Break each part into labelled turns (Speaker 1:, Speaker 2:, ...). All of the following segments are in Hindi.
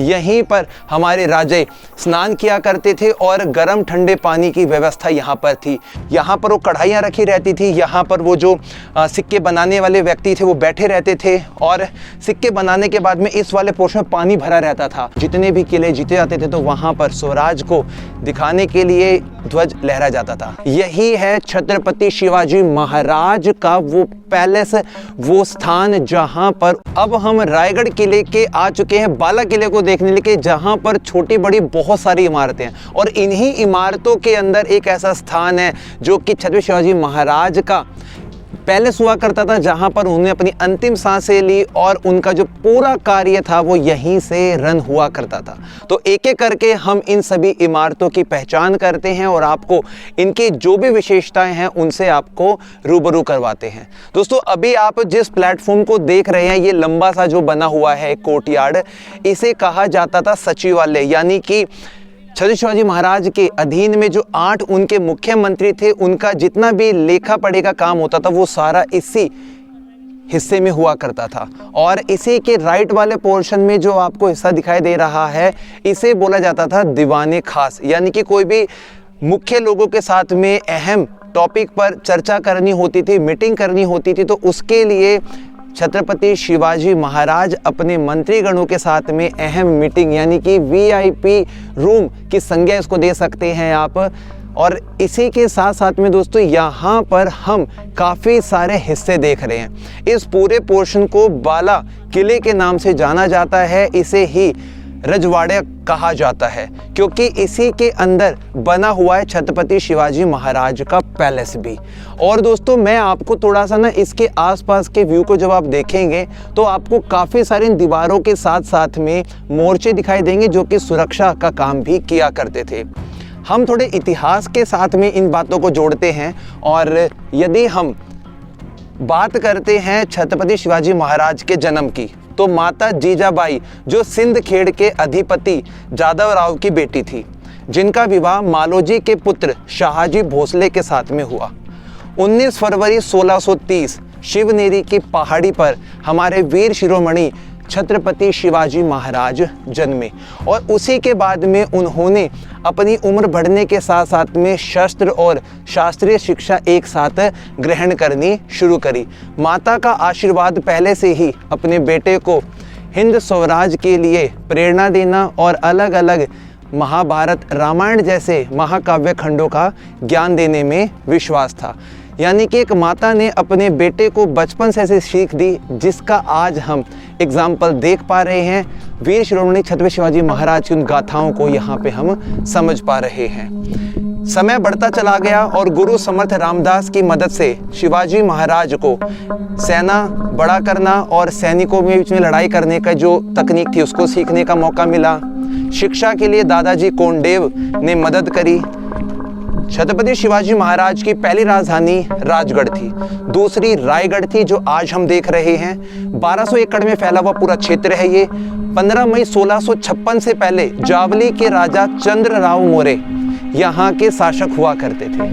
Speaker 1: यहीं पर हमारे राजे स्नान किया करते थे और गर्म ठंडे पानी की व्यवस्था यहाँ पर थी। यहाँ पर वो कढ़ाइयाँ रखी रहती थी, यहाँ पर वो जो सिक्के बनाने वाले व्यक्ति थे वो बैठे रहते थे और सिक्के बनाने के बाद में इस वाले पोर्शन में पानी भरा रहता था। जितने भी किले जीते जाते थे तो वहाँ पर स्वराज को दिखाने के लिए ध्वज लहरा जाता था। यही है छत्रपति शिवाजी महाराज का वो पैलेस, वो स्थान जहां पर अब हम रायगढ़ किले के आ चुके हैं बाला किले को देखने के, जहां पर छोटी बड़ी बहुत सारी इमारतें हैं और इन्हीं इमारतों के अंदर एक ऐसा स्थान है जो कि छत्रपति शिवाजी महाराज का पैलेस हुआ करता था, जहां पर उन्होंने अपनी अंतिम सांसें ली और उनका जो पूरा कार्य था वो यहीं से रन हुआ करता था। तो एक एक करके हम इन सभी इमारतों की पहचान करते हैं और आपको इनकी जो भी विशेषताएं हैं उनसे आपको रूबरू करवाते हैं। दोस्तों, अभी आप जिस प्लेटफॉर्म को देख रहे हैं, ये लंबा सा जो बना हुआ है कोर्टयार्ड, इसे कहा जाता था सचिवालय, यानी कि छत्रपति शिवाजी महाराज के अधीन में जो 8 उनके मुख्यमंत्री थे, उनका जितना भी लेखा पढ़े का काम होता था वो सारा इसी हिस्से में हुआ करता था। और इसी के राइट वाले पोर्शन में जो आपको हिस्सा दिखाई दे रहा है, इसे बोला जाता था दीवाने खास, यानी कि कोई भी मुख्य लोगों के साथ में अहम टॉपिक पर चर्चा करनी होती थी, मीटिंग करनी होती थी, तो उसके लिए छत्रपति शिवाजी महाराज अपने मंत्रीगणों के साथ में अहम मीटिंग, यानी कि वीआईपी रूम की संज्ञा इसको दे सकते हैं आप। और इसी के साथ साथ में दोस्तों, यहाँ पर हम काफ़ी सारे हिस्से देख रहे हैं। इस पूरे पोर्शन को बाला किले के नाम से जाना जाता है, इसे ही रजवाड़ा कहा जाता है, क्योंकि इसी के अंदर बना हुआ है छत्रपति शिवाजी महाराज का पैलेस भी। और दोस्तों, मैं आपको थोड़ा सा ना इसके आसपास के व्यू को जब आप देखेंगे तो आपको काफ़ी सारी दीवारों के साथ साथ में मोर्चे दिखाई देंगे जो कि सुरक्षा का काम भी किया करते थे। हम थोड़े इतिहास के साथ में इन बातों को जोड़ते हैं और यदि हम बात करते हैं छत्रपति शिवाजी महाराज के जन्म की, तो माता जीजाबाई जो सिंध खेड़ के अधिपति जादव राव की बेटी थी, जिनका विवाह मालोजी के पुत्र शाहजी भोसले के साथ में हुआ। 19 फरवरी 1630 शिवनेरी की पहाड़ी पर हमारे वीर शिरोमणि छत्रपति शिवाजी महाराज जन्मे और उसी के बाद में उन्होंने अपनी उम्र बढ़ने के साथ साथ में शस्त्र और शास्त्रीय शिक्षा एक साथ ग्रहण करनी शुरू करी। माता का आशीर्वाद पहले से ही अपने बेटे को हिंद स्वराज के लिए प्रेरणा देना और अलग अलग महाभारत रामायण जैसे महाकाव्य खंडों का ज्ञान देने में विश्वास था। यानी कि एक माता ने अपने बेटे को बचपन से ऐसी सीख दी जिसका आज हम एग्जाम्पल देख पा रहे हैं। वीर शिरोमणि छत्रपति शिवाजी महाराज की उन गाथाओं को यहाँ पे हम समझ पा रहे हैं। समय बढ़ता चला गया और गुरु समर्थ रामदास की मदद से शिवाजी महाराज को सेना बड़ा करना और सैनिकों में बीच में लड़ाई करने का जो तकनीक थी उसको सीखने का मौका मिला। शिक्षा के लिए दादाजी कोंडदेव ने मदद करी। छत्रपति शिवाजी महाराज की पहली राजधानी राजगढ़ थी, दूसरी रायगढ़ थी जो आज हम देख रहे हैं। 1200 एकड़ में फैला हुआ पूरा क्षेत्र है ये। 15 मई 1656 से पहले जावली के राजा चंद्रराव मौर्य यहाँ के शासक हुआ करते थे।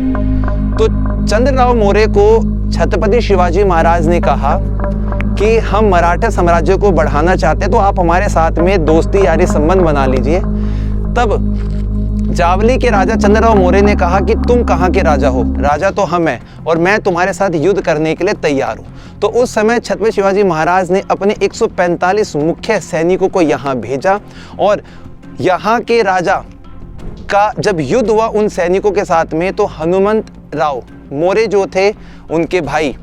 Speaker 1: तो चंद्रराव मौर्य को छत्रपति शिवाजी महाराज ने कहा कि हम मराठा साम्राज्य को बढ़ाना चाहते हैं, तो आप हमारे साथ में दोस्ती यारी संबंध बना लीजिए। तब जावली के राजा चंद्रराव मौर्य ने कहा कि तुम कहाँ के राजा हो, राजा तो हम हैं और मैं तुम्हारे साथ युद्ध करने के लिए तैयार हूँ। तो उस समय छत्रपति शिवाजी महाराज ने अपने 145 मुख्य सैनिकों को यहाँ भेजा और यहाँ के राजा का जब युद्ध हुआ उन सैनिकों के साथ में, तो हनुमंत राव मौर्य जो थे उनके भाई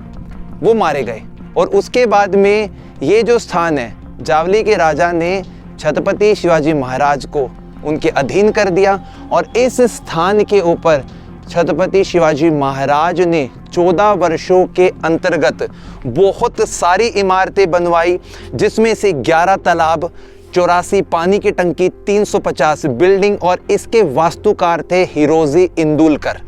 Speaker 1: वो मारे गए। और उसके बाद में ये जो स्थान है, जावली के राजा ने छत्रपति शिवाजी महाराज को उनके अधीन कर दिया और इस स्थान के ऊपर छत्रपति शिवाजी महाराज ने 14 वर्षों के अंतर्गत बहुत सारी इमारतें बनवाई, जिसमें से 11 तालाब, 84 पानी की टंकी, 350 बिल्डिंग और इसके वास्तुकार थे हिरोजी इंदुलकर।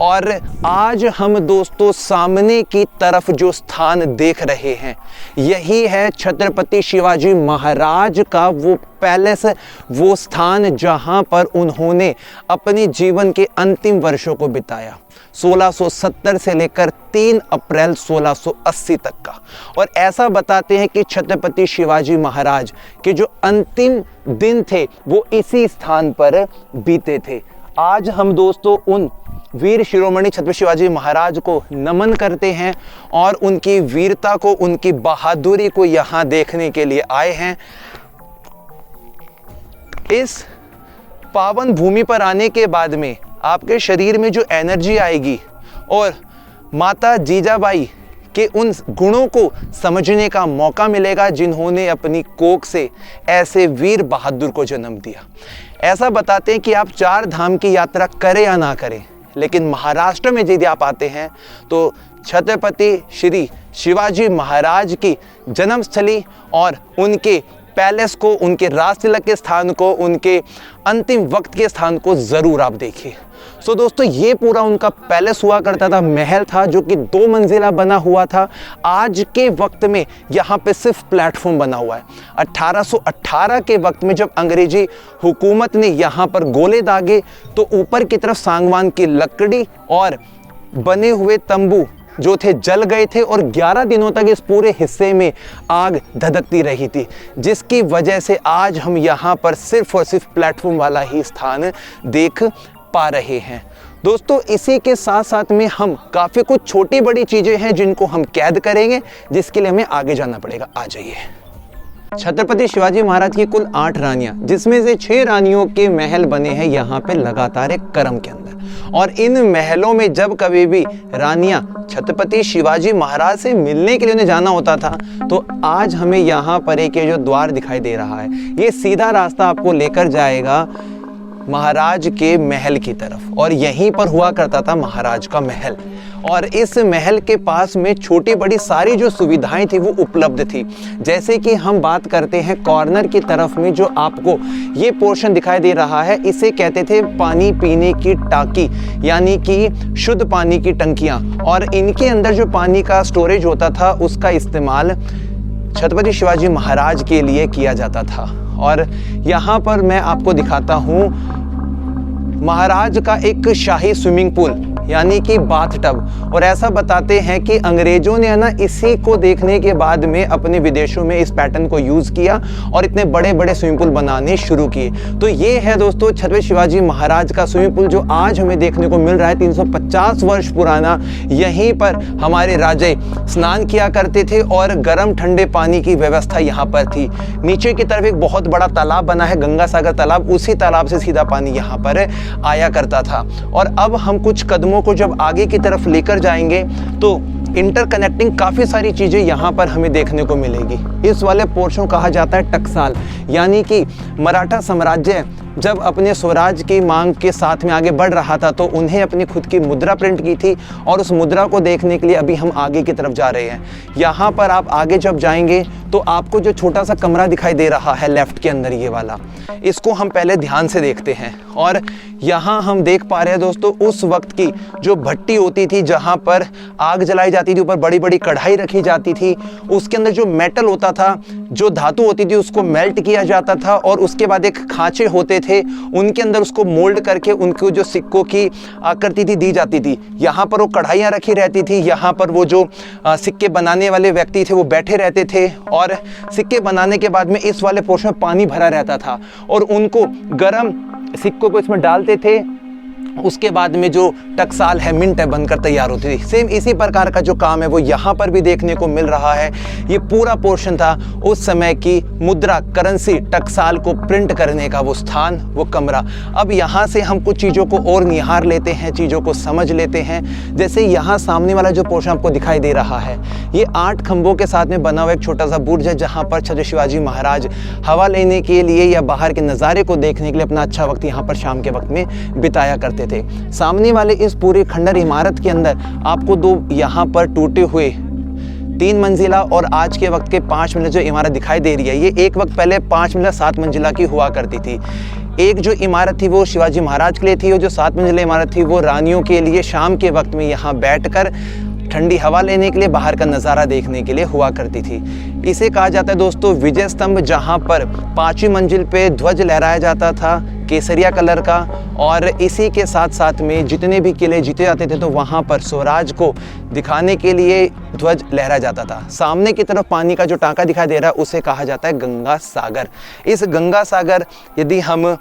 Speaker 1: और आज हम दोस्तों सामने की तरफ जो स्थान देख रहे हैं यही है छत्रपति शिवाजी महाराज का वो पैलेस, वो स्थान जहां पर उन्होंने अपने जीवन के अंतिम वर्षों को बिताया, 1670 से लेकर 3 अप्रैल 1680 तक का। और ऐसा बताते हैं कि छत्रपति शिवाजी महाराज के जो अंतिम दिन थे वो इसी स्थान पर बीते थे। आज हम दोस्तों उन वीर शिरोमणि छत्रपति शिवाजी महाराज को नमन करते हैं और उनकी वीरता को, उनकी बहादुरी को यहाँ देखने के लिए आए हैं। इस पावन भूमि पर आने के बाद में आपके शरीर में जो एनर्जी आएगी और माता जीजाबाई के उन गुणों को समझने का मौका मिलेगा जिन्होंने अपनी कोख से ऐसे वीर बहादुर को जन्म दिया। ऐसा बताते हैं कि आप 4 धाम की यात्रा करें या ना करें, लेकिन महाराष्ट्र में यदि आप आते हैं तो छत्रपति श्री शिवाजी महाराज की जन्मस्थली और उनके पैलेस को, उनके राज तिलक के स्थान को, उनके अंतिम वक्त के स्थान को ज़रूर आप देखिए। सो दोस्तों ये पूरा उनका पैलेस हुआ करता था, महल था जो कि 2 मंजिला बना हुआ था। आज के वक्त में यहाँ पे सिर्फ प्लेटफॉर्म बना हुआ है। 1818 के वक्त में जब अंग्रेजी हुकूमत ने यहाँ पर गोले दागे तो ऊपर की तरफ सांगवान की लकड़ी और बने हुए तंबू जो थे जल गए थे और 11 दिनों तक इस पूरे हिस्से में आग धधकती रही थी, जिसकी वजह से आज हम यहाँ पर सिर्फ और सिर्फ प्लेटफॉर्म वाला ही स्थान देख पा रहे हैं। दोस्तों इसी के साथ साथ में हम काफ़ी कुछ छोटी बड़ी चीज़ें हैं जिनको हम कैद करेंगे, जिसके लिए हमें आगे जाना पड़ेगा। आ जाइए। छत्रपति शिवाजी महाराज की कुल 8 रानियां, जिसमें से 6 रानियों के महल बने हैं यहाँ पे लगातार एक क्रम के अंदर। और इन महलों में जब कभी भी रानियां छत्रपति शिवाजी महाराज से मिलने के लिए उन्हें जाना होता था तो आज हमें यहाँ पर एक ये जो द्वार दिखाई दे रहा है, ये सीधा रास्ता आपको लेकर जाएगा महाराज के महल की तरफ। और यहीं पर हुआ करता था महाराज का महल, और इस महल के पास में छोटी बड़ी सारी जो सुविधाएं थी वो उपलब्ध थी। जैसे कि हम बात करते हैं कॉर्नर की तरफ में जो आपको ये पोर्शन दिखाई दे रहा है, इसे कहते थे पानी पीने की टाकी, यानी कि शुद्ध पानी की टंकियाँ। और इनके अंदर जो पानी का स्टोरेज होता था उसका इस्तेमाल छत्रपति शिवाजी महाराज के लिए किया जाता था। और यहाँ पर मैं आपको दिखाता हूँ महाराज का एक शाही स्विमिंग पूल, यानी कि बाथ टब। और ऐसा बताते हैं कि अंग्रेजों ने ना इसी को देखने के बाद में अपने विदेशों में इस पैटर्न को यूज़ किया और इतने बड़े बड़े स्विमिंग पूल बनाने शुरू किए। तो ये है दोस्तों छत्रपति शिवाजी महाराज का स्विमिंग पूल जो आज हमें देखने को मिल रहा है, 350 वर्ष पुराना। यहीं पर हमारे राजे स्नान किया करते थे और गर्म ठंडे पानी की व्यवस्था यहाँ पर थी। नीचे की तरफ एक बहुत बड़ा तालाब बना है, गंगा सागर तालाब, उसी तालाब से सीधा पानी यहाँ पर आया करता था। और अब हम कुछ कदमों को जब आगे की तरफ लेकर जाएंगे तो इंटरकनेक्टिंग काफ़ी सारी चीज़ें यहाँ पर हमें देखने को मिलेगी। इस वाले पोर्शन कहा जाता है टकसाल, यानी कि मराठा साम्राज्य जब अपने स्वराज की मांग के साथ में आगे बढ़ रहा था तो उन्हें अपनी खुद की मुद्रा प्रिंट की थी, और उस मुद्रा को देखने के लिए अभी हम आगे की तरफ जा रहे हैं। यहाँ पर आप आगे जब जाएंगे तो आपको जो छोटा सा कमरा दिखाई दे रहा है लेफ्ट के अंदर, ये वाला, इसको हम पहले ध्यान से देखते हैं। और यहाँ हम देख पा रहे हैं दोस्तों उस वक्त की जो भट्टी होती थी जहाँ पर आग जलाई जाती थी, ऊपर बड़ी बड़ी कढ़ाई रखी जाती थी, उसके अंदर जो मेटल होता था, जो धातु होती थी, उसको मेल्ट किया जाता था और उसके बाद एक खांचे होते थे, उनके अंदर उसको मोल्ड करके उनको जो सिक्कों की आकृति थी दी जाती थी। यहाँ पर वो कढ़ाइयाँ रखी रहती थी, यहाँ पर वो जो सिक्के बनाने वाले व्यक्ति थे वो बैठे रहते थे, और सिक्के बनाने के बाद में इस वाले पोर्शन में पानी भरा रहता था और उनको गर्म सिक्कों को इसमें डालते थे। उसके बाद में जो टकसाल है, मिंट है, बनकर तैयार होती थी। सेम इसी प्रकार का जो काम है वो यहाँ पर भी देखने को मिल रहा है। ये पूरा पोर्शन था उस समय की मुद्रा, करेंसी, टकसाल को प्रिंट करने का वो स्थान, वो कमरा। अब यहाँ से हम कुछ चीज़ों को और निहार लेते हैं, चीज़ों को समझ लेते हैं। जैसे यहाँ सामने वाला जो पोर्शन आपको दिखाई दे रहा है, ये 8 खंभों के साथ में बना हुआ एक छोटा सा बुर्ज है, जहाँ पर छत्रपति शिवाजी महाराज हवा लेने के लिए या बाहर के नज़ारे को देखने के लिए अपना अच्छा वक्त यहाँ पर शाम के वक्त में बिताया करते थे। सामने वाले इस पूरी खंडर इमारत के अंदर आपको 2 यहाँ पर टूटे हुए 3 मंजिला और आज के वक्त के 5 मंजिला जो इमारत दिखाई दे रही है, ये एक वक्त पहले 5 मंजिला 7 मंजिला की हुआ करती थी। एक जो इमारत थी वो शिवाजी महाराज के लिए थी और जो 7 मंजिला इमारत थी वो रानियों के लिए शाम के वक्त में यहाँ बैठकर ठंडी हवा लेने के लिए, बाहर का नज़ारा देखने के लिए हुआ करती थी। इसे कहा जाता है दोस्तों विजय स्तंभ, जहाँ पर 5वीं मंजिल पे ध्वज लहराया जाता था केसरिया कलर का, और इसी के साथ साथ में जितने भी किले जीते जाते थे तो वहाँ पर स्वराज को दिखाने के लिए ध्वज लहराया जाता था। सामने की तरफ पानी का जो टांका दिखाई दे रहा है उसे कहा जाता है गंगा सागर। इस गंगा सागर, यदि हम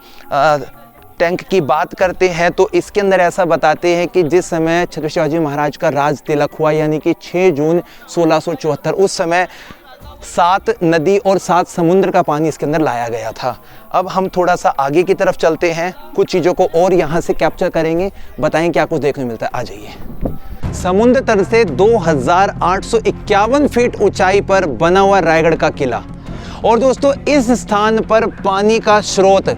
Speaker 1: टैंक की बात करते हैं तो इसके अंदर ऐसा बताते हैं कि जिस समय छत्रपति शिवाजी महाराज का राज तिलक हुआ, यानी कि 6 जून 1674, उस समय 7 नदी और 7 समुद्र का पानी इसके अंदर लाया गया था। अब हम थोड़ा सा आगे की तरफ चलते हैं, कुछ चीज़ों को और यहाँ से कैप्चर करेंगे, बताएं क्या कुछ देखने मिलता है। आ जाइए। समुद्र तल से 2851 फीट ऊंचाई पर बना हुआ रायगढ़ का किला। और दोस्तों इस स्थान पर पानी का स्रोत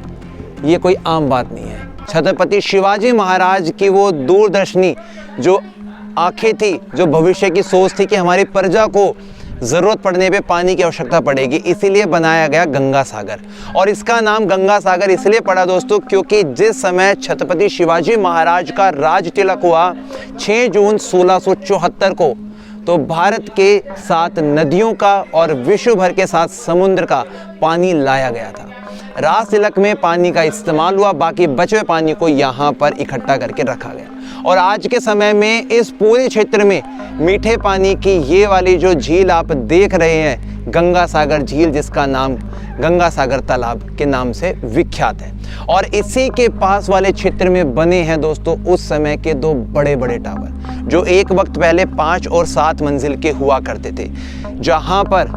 Speaker 1: ये कोई आम बात नहीं है। छत्रपति शिवाजी महाराज की वो दूरदर्शनी जो आंखें थी, जो भविष्य की सोच थी कि हमारी प्रजा को ज़रूरत पड़ने पे पानी की आवश्यकता पड़ेगी, इसीलिए बनाया गया गंगा सागर। और इसका नाम गंगा सागर इसलिए पड़ा दोस्तों क्योंकि जिस समय छत्रपति शिवाजी महाराज का राज तिलक हुआ 6 जून 1674 को, तो भारत के 7 नदियों का और विश्व भर के 7 समुद्र का पानी लाया गया था। राज तिलक में पानी का इस्तेमाल हुआ, बाकी बचे हुए पानी को यहाँ पर इकट्ठा करके रखा गया। और आज के समय में इस पूरे क्षेत्र में मीठे पानी की ये वाली जो झील आप देख रहे हैं, गंगा सागर झील, जिसका नाम गंगा सागर तालाब के नाम से विख्यात है। और इसी के पास वाले क्षेत्र में बने हैं दोस्तों उस समय के 2 बड़े बड़े टावर, जो एक वक्त पहले 5 और 7 मंजिल के हुआ करते थे, जहाँ पर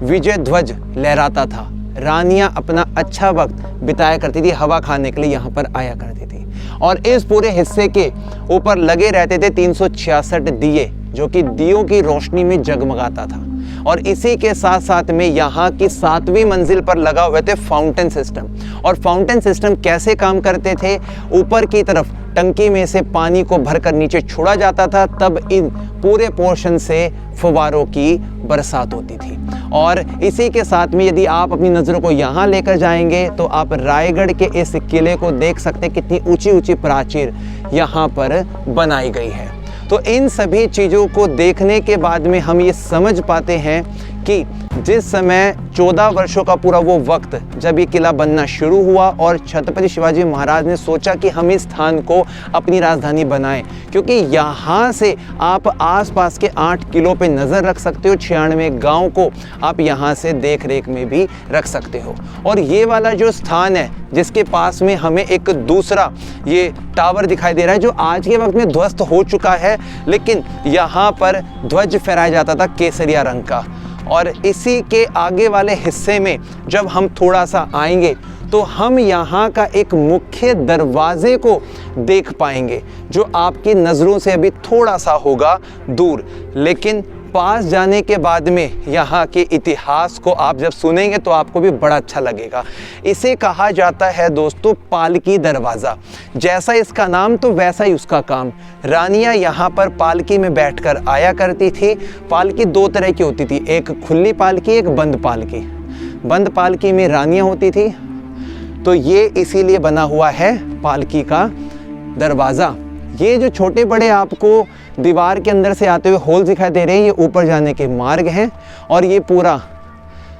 Speaker 1: विजय ध्वज लहराता था। रानियां अपना अच्छा वक्त बिताया करती थी, हवा खाने के लिए यहाँ पर आया करती थी। और इस पूरे हिस्से के ऊपर लगे रहते थे 366 दिए, जो कि दियों की रोशनी में जगमगाता था। और इसी के साथ साथ में यहाँ की 7वीं मंजिल पर लगा हुए थे फाउंटेन सिस्टम। और फाउंटेन सिस्टम कैसे काम करते थे, ऊपर की तरफ टंकी में से पानी को भरकर नीचे छोड़ा जाता था, तब इन पूरे पोर्शन से फव्वारों की बरसात होती थी। और इसी के साथ में यदि आप अपनी नज़रों को यहाँ लेकर जाएंगे तो आप रायगढ़ के इस किले को देख सकते हैं, कितनी ऊंची ऊंची प्राचीर यहाँ पर बनाई गई है। तो इन सभी चीज़ों को देखने के बाद में हम ये समझ पाते हैं कि जिस समय 14 वर्षों का पूरा वो वक्त जब ये किला बनना शुरू हुआ और छत्रपति शिवाजी महाराज ने सोचा कि हम इस स्थान को अपनी राजधानी बनाएं, क्योंकि यहाँ से आप आसपास के 8 किलो पे नज़र रख सकते हो, 96 गांव को आप यहाँ से देख रेख में भी रख सकते हो। और ये वाला जो स्थान है जिसके पास में हमें एक दूसरा ये टावर दिखाई दे रहा है, जो आज के वक्त में ध्वस्त हो चुका है, लेकिन यहाँ पर ध्वज फहराया जाता था केसरिया रंग का। और इसी के आगे वाले हिस्से में जब हम थोड़ा सा आएंगे तो हम यहाँ का एक मुख्य दरवाजे को देख पाएंगे, जो आपकी नज़रों से अभी थोड़ा सा होगा दूर, लेकिन पास जाने के बाद में यहाँ के इतिहास को आप जब सुनेंगे तो आपको भी बड़ा अच्छा लगेगा। इसे कहा जाता है दोस्तों पालकी दरवाज़ा। जैसा इसका नाम तो वैसा ही उसका काम। रानियाँ यहाँ पर पालकी में बैठकर आया करती थी। पालकी 2 तरह की होती थी, एक खुली पालकी, एक बंद पालकी। बंद पालकी में रानियाँ होती थी, तो ये इसीलिए बना हुआ है पालकी का दरवाज़ा। ये जो छोटे बड़े आपको दीवार के अंदर से आते हुए होल दिखाई दे रहे हैं, ये ऊपर जाने के मार्ग हैं और ये पूरा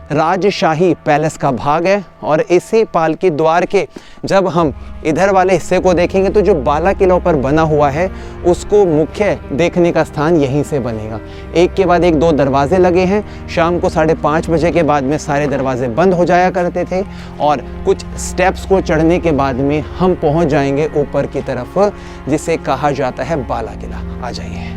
Speaker 1: राजशाही पैलेस का भाग है। और इसी पालकी द्वार के जब हम इधर वाले हिस्से को देखेंगे तो जो बाला किला पर बना हुआ है उसको मुख्य देखने का स्थान यहीं से बनेगा। एक के बाद एक 2 दरवाजे लगे हैं। शाम को 5:30 बजे के बाद में सारे दरवाजे बंद हो जाया करते थे और कुछ स्टेप्स को चढ़ने के बाद में हम पहुंच जाएंगे ऊपर की तरफ, जिसे कहा जाता है बाला किला। आ जाइए।